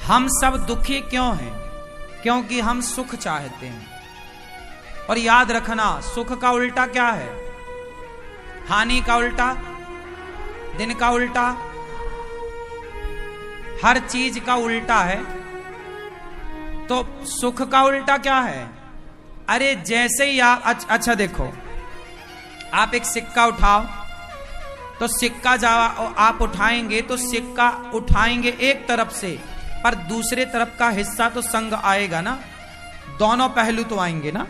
हम सब दुखी क्यों हैं? क्योंकि हम सुख चाहते हैं। और याद रखना, सुख का उल्टा क्या है? हानि का उल्टा, दिन का उल्टा, हर चीज का उल्टा है। तो सुख का उल्टा क्या है? अरे जैसे ही आप अच्छा देखो, आप एक सिक्का उठाओ तो सिक्का आप उठाएंगे तो सिक्का उठाएंगे एक तरफ से, पर दूसरे तरफ का हिस्सा तो संग आएगा ना, दोनों पहलू तो आएंगे ना।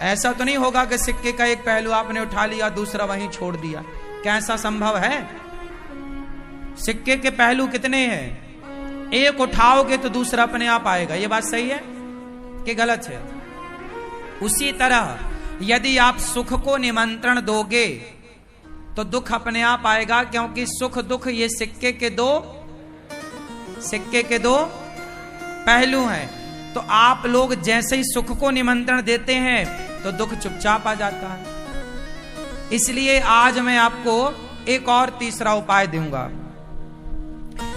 ऐसा तो नहीं होगा कि सिक्के का एक पहलू आपने उठा लिया दूसरा वहीं छोड़ दिया। क्या ऐसा संभव है? सिक्के के पहलू कितने हैं? एक उठाओगे तो दूसरा अपने आप आएगा। ये बात सही है कि गलत है? उसी तरह यदि आप सुख को निमंत्रण दोगे तो दुख अपने आप आएगा, क्योंकि सुख दुख ये सिक्के के दो पहलू हैं। तो आप लोग जैसे ही सुख को निमंत्रण देते हैं तो दुख चुपचाप आ जाता है। इसलिए आज मैं आपको एक और तीसरा उपाय दूंगा।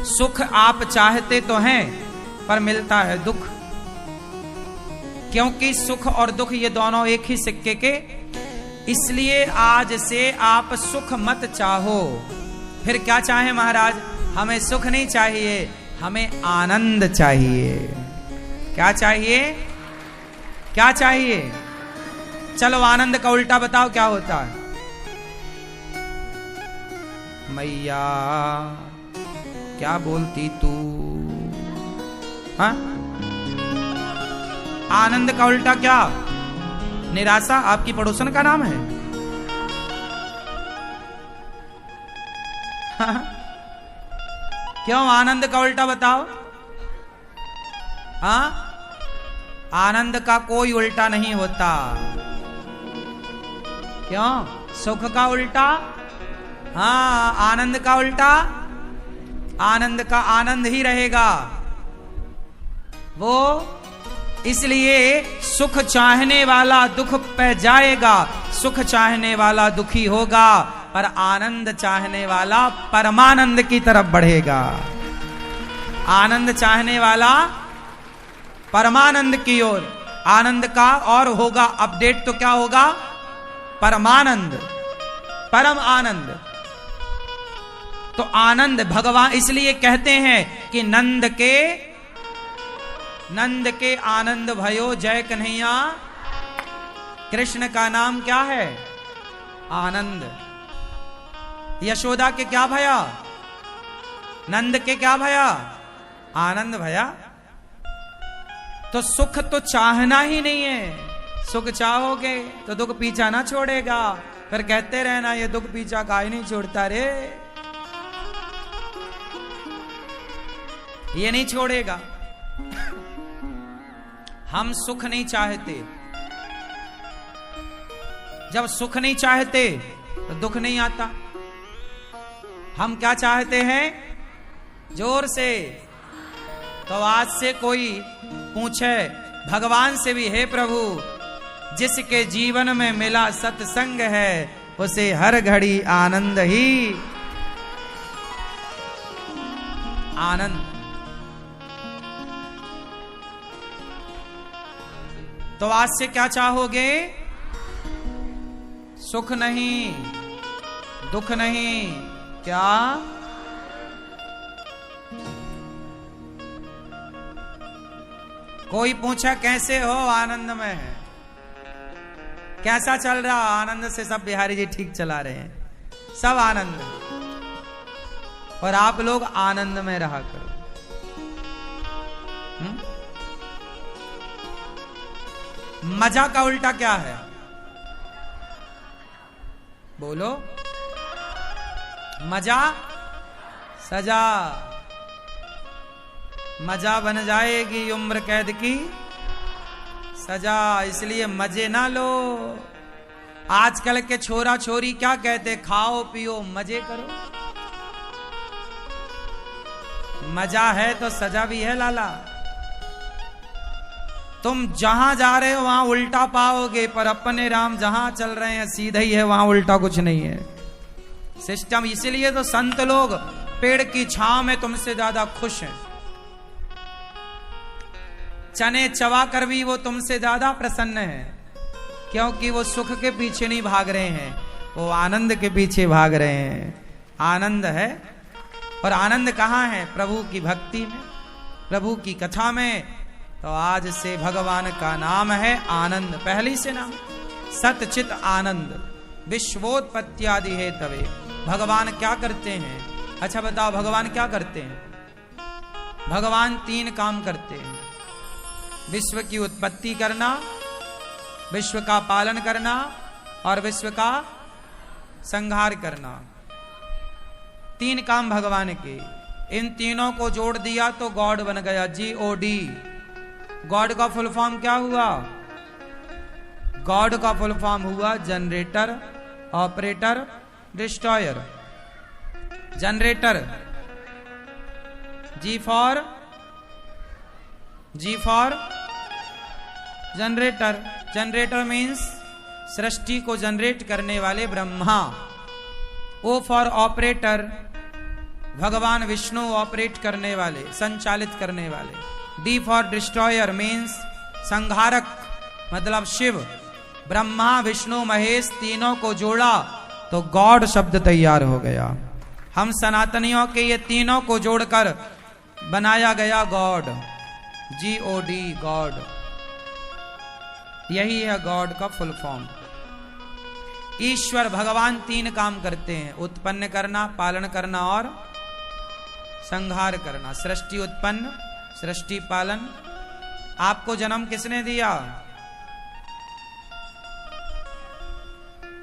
सुख आप चाहते तो हैं पर मिलता है दुख, क्योंकि सुख और दुख ये दोनों एक ही सिक्के के। इसलिए आज से आप सुख मत चाहो। फिर क्या चाहे महाराज? हमें सुख नहीं चाहिए, हमें आनंद चाहिए। क्या चाहिए? क्या चाहिए? चलो आनंद का उल्टा बताओ क्या होता है? मैया क्या बोलती तू? हाँ, आनंद का उल्टा क्या? निराशा। आपकी पड़ोसन का नाम है? हाँ? क्यों आनंद का उल्टा बताओ? हाँ, आनंद का कोई उल्टा नहीं होता। क्यों? सुख का उल्टा? हाँ, आनंद का उल्टा? आनंद का आनंद ही रहेगा वो। इसलिए सुख चाहने वाला दुख पे जाएगा, सुख चाहने वाला दुखी होगा, पर आनंद चाहने वाला परमानंद की तरफ बढ़ेगा। आनंद चाहने वाला परमानंद की ओर। आनंद का और होगा अपडेट तो क्या होगा? परमानंद, परम आनंद। तो आनंद भगवान इसलिए कहते हैं कि नंद के आनंद भयो जय कन्हैया। कृष्ण का नाम क्या है? आनंद। यशोदा के क्या भया? नंद के क्या भया? आनंद भया। तो सुख तो चाहना ही नहीं है। सुख चाहोगे तो दुख पीछा ना छोड़ेगा। फिर कहते रहना ये दुख पीछा काहे नहीं छोड़ता रे। ये नहीं छोड़ेगा। हम सुख नहीं चाहते। जब सुख नहीं चाहते तो दुख नहीं आता। हम क्या चाहते हैं? जोर से। तो आज से कोई पूछे भगवान से भी, हे प्रभु, जिसके जीवन में मिला सत्संग है उसे हर घड़ी आनंद ही आनंद। तो आज से क्या चाहोगे? सुख नहीं, दुख नहीं, क्या? कोई पूछा कैसे हो? आनंद में है। कैसा चल रहा? आनंद से। सब बिहारी जी ठीक चला रहे हैं, सब आनंद। और आप लोग आनंद में रहा करो। मजा का उल्टा क्या है? बोलो। मजा सजा। मजा बन जाएगी उम्र कैद की सजा। इसलिए मजे ना लो। आजकल के छोरा छोरी क्या कहते? खाओ पियो मजे करो। मजा है तो सजा भी है लाला। तुम जहां जा रहे हो वहां उल्टा पाओगे, पर अपने राम जहां चल रहे हैं सीधा ही है, वहां उल्टा कुछ नहीं है सिस्टम। इसीलिए तो संत लोग पेड़ की छांव में तुमसे ज्यादा खुश हैं। चने चबा कर भी वो तुमसे ज्यादा प्रसन्न है, क्योंकि वो सुख के पीछे नहीं भाग रहे हैं, वो आनंद के पीछे भाग रहे हैं। आनंद है, और आनंद कहाँ है? प्रभु की भक्ति में, प्रभु की कथा में। तो आज से भगवान का नाम है आनंद, पहली से नाम सतचित आनंद विश्वोत्पत्त्यादि है तवे। भगवान क्या करते हैं? अच्छा बताओ, भगवान क्या करते हैं? भगवान 3 काम करते हैं, विश्व की उत्पत्ति करना, विश्व का पालन करना और विश्व का संहार करना। 3 काम भगवान के। इन तीनों को जोड़ दिया तो गॉड बन गया, GOD। गॉड का फुल फॉर्म क्या हुआ? गॉड का फुल फॉर्म हुआ generator, operator, destroyer. Generator, G for generator. Generator means सृष्टि को जनरेट करने वाले ब्रह्मा। O फॉर ऑपरेटर, भगवान विष्णु ऑपरेट करने वाले, संचालित करने वाले। D फॉर डिस्ट्रॉयर मीन्स संहारक, मतलब शिव। ब्रह्मा विष्णु महेश तीनों को जोड़ा तो गॉड शब्द तैयार हो गया। हम सनातनियों के ये तीनों को जोड़कर बनाया गया गॉड, GOD, गॉड। यही है गॉड का फुल फॉर्म। ईश्वर भगवान 3 काम करते हैं, उत्पन्न करना, पालन करना और संहार करना। सृष्टि उत्पन्न, सृष्टि पालन। आपको जन्म किसने दिया?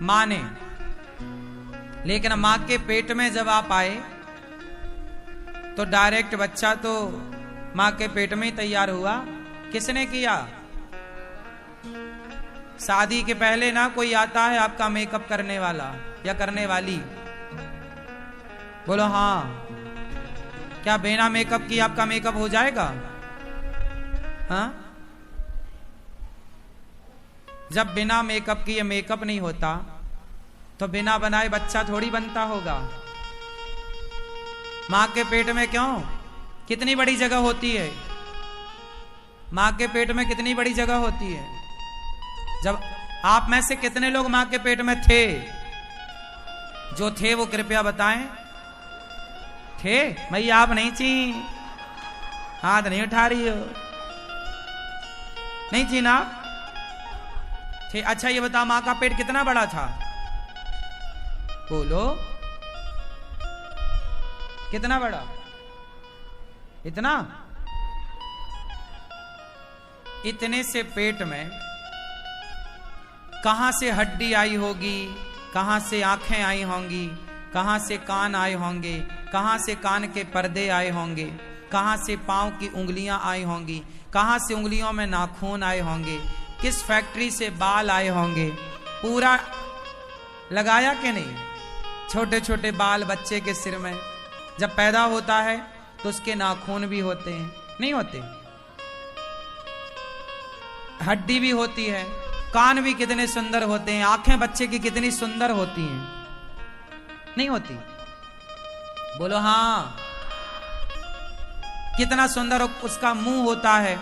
मां ने। लेकिन मां के पेट में जब आप आए तो डायरेक्ट बच्चा तो मां के पेट में ही तैयार हुआ। किसने किया? शादी के पहले ना कोई आता है आपका मेकअप करने वाला या करने वाली? बोलो हाँ। क्या बिना मेकअप की आपका मेकअप हो जाएगा? हाँ? जब बिना मेकअप की ये मेकअप नहीं होता तो बिना बनाए बच्चा थोड़ी बनता होगा। मां के पेट में क्यों? कितनी बड़ी जगह होती है मां के पेट में, कितनी बड़ी जगह होती है। जब आप में से कितने लोग मां के पेट में थे? जो थे वो कृपया बताएं। थे? भैया आप नहीं थी, हाथ नहीं उठा रही हो। नहीं थी ना? थे। अच्छा ये बता, मां का पेट कितना बड़ा था? बोलो, कितना बड़ा? इतना? इतने से पेट में कहां से हड्डी आई होगी, कहां से आंखें आई होंगी, कहां से कान आए होंगे, कहां से कान के पर्दे आए होंगे, कहां से पांव की उंगलियां आई होंगी, कहां से उंगलियों में नाखून आए होंगे, किस फैक्ट्री से बाल आए होंगे। पूरा लगाया कि नहीं? छोटे छोटे बाल बच्चे के सिर में जब पैदा होता है तो उसके नाखून भी होते हैं, नहीं होते? हड्डी भी होती है, कान भी कितने सुंदर होते हैं, आंखें बच्चे की कितनी सुंदर होती हैं, नहीं होती? बोलो हाँ। कितना सुंदर उसका मुंह होता है,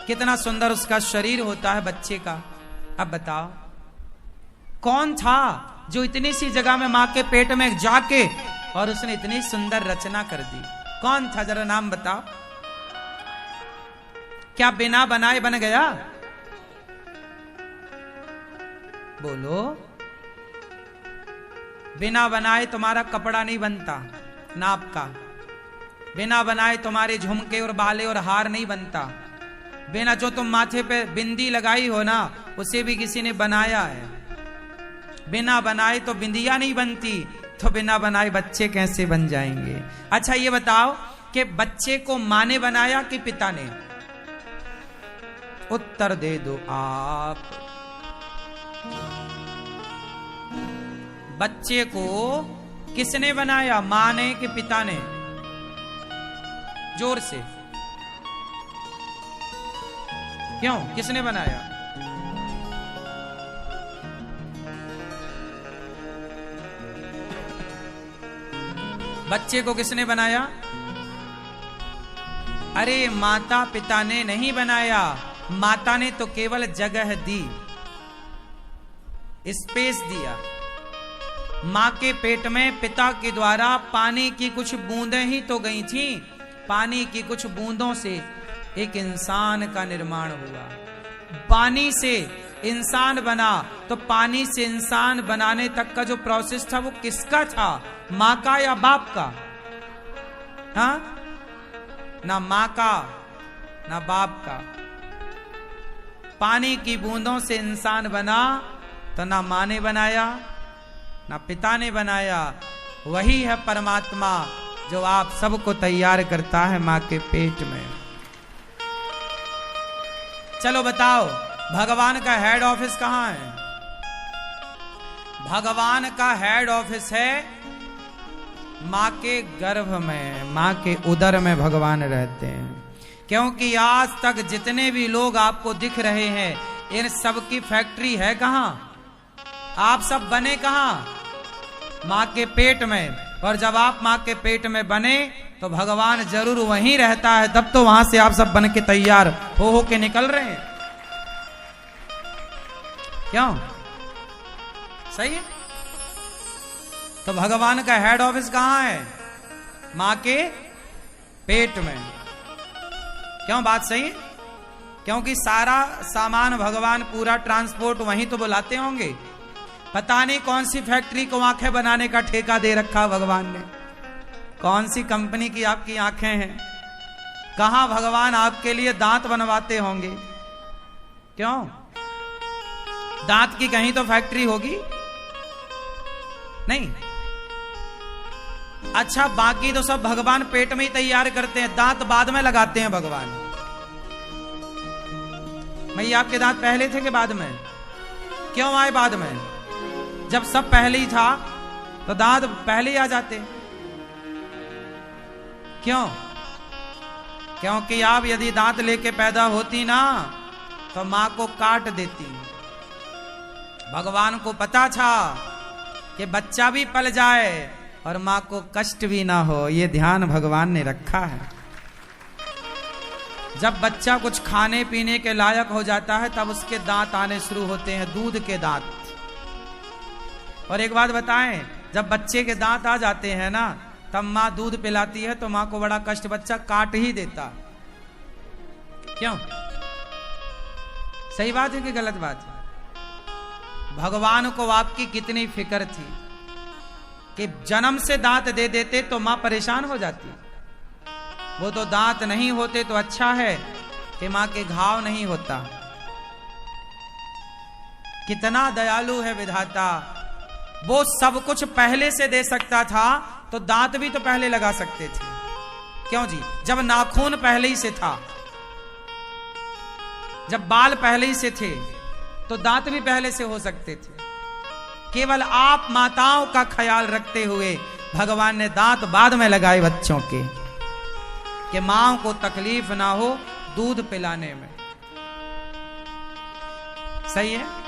कितना सुंदर उसका शरीर होता है बच्चे का। अब बताओ कौन था जो इतनी सी जगह में मां के पेट में जाके और उसने इतनी सुंदर रचना कर दी? कौन था? जरा नाम बताओ। क्या बिना बनाए बन गया? बोलो। बिना बनाए तुम्हारा कपड़ा नहीं बनता नाप का, बिना बनाए तुम्हारे झुमके और बाले और हार नहीं बनता, बिना जो तुम माथे पे बिंदी लगाई हो ना उसे भी किसी ने बनाया है। बिना बनाए तो बिंदिया नहीं बनती, तो बिना बनाए बच्चे कैसे बन जाएंगे? अच्छा ये बताओ कि बच्चे को मां ने बनाया कि पिता ने? उत्तर दे दो आप। बच्चे को किसने बनाया, मां ने कि पिता ने? जोर से क्यों? किसने बनाया? बच्चे को किसने बनाया? अरे माता पिता ने नहीं बनाया, माता ने तो केवल जगह दी, स्पेस दिया। मां के पेट में पिता के द्वारा पानी की कुछ बूंदें ही तो गई थी, पानी की कुछ बूंदों से एक इंसान का निर्माण हुआ। पानी से इंसान बना, तो पानी से इंसान बनाने तक का जो प्रोसेस था वो किसका था, मां का या बाप का? हाँ, ना मां का ना बाप का। पानी की बूंदों से इंसान बना तो ना मां ने बनाया ना पिता ने बनाया। वही है परमात्मा जो आप सबको तैयार करता है मां के पेट में। चलो बताओ, भगवान का हेड ऑफिस कहां है? भगवान का हेड ऑफिस है मां के गर्भ में, मां के उदर में भगवान रहते हैं। क्योंकि आज तक जितने भी लोग आपको दिख रहे हैं, इन सब की फैक्ट्री है कहां? आप सब बने कहां? मां के पेट में। और जब आप मां के पेट में बने तो भगवान जरूर वहीं रहता है, तब तो वहां से आप सब बन के तैयार हो के निकल रहे हैं। क्यों? सही है? तो भगवान का हेड ऑफिस कहां है? मां के पेट में। क्यों? बात सही है? क्योंकि सारा सामान भगवान, पूरा ट्रांसपोर्ट वहीं तो बुलाते होंगे। पता नहीं कौन सी फैक्ट्री को आंखें बनाने का ठेका दे रखा भगवान ने, कौन सी कंपनी की आपकी आंखें हैं, कहां भगवान आपके लिए दांत बनवाते होंगे। क्यों? दांत की कहीं तो फैक्ट्री होगी नहीं? अच्छा, बाकी तो सब भगवान पेट में ही तैयार करते हैं, दांत बाद में लगाते हैं भगवान। भैया आपके दांत पहले थे कि बाद में? क्यों आए बाद में? जब सब पहले ही था तो दांत पहले ही आ जाते। क्यों? क्योंकि आप यदि दांत लेके पैदा होती ना तो मां को काट देती। भगवान को पता था कि बच्चा भी पल जाए और मां को कष्ट भी ना हो, ये ध्यान भगवान ने रखा है। जब बच्चा कुछ खाने पीने के लायक हो जाता है तब उसके दांत आने शुरू होते हैं, दूध के दांत। और एक बात बताएं, जब बच्चे के दांत आ जाते हैं ना तब मां दूध पिलाती है तो मां को बड़ा कष्ट, बच्चा काट ही देता। क्यों? सही बात है कि गलत बात है? भगवान को आपकी कितनी फिक्र थी कि जन्म से दांत दे देते तो मां परेशान हो जाती। वो तो दांत नहीं होते तो अच्छा है कि मां के घाव नहीं होता। कितना दयालु है विधाता, वो सब कुछ पहले से दे सकता था तो दांत भी तो पहले लगा सकते थे। क्यों जी? जब नाखून पहले ही से था, जब बाल पहले ही से थे तो दांत भी पहले से हो सकते थे। केवल आप माताओं का ख्याल रखते हुए भगवान ने दांत बाद में लगाए बच्चों के, कि मां को तकलीफ ना हो दूध पिलाने में। सही है?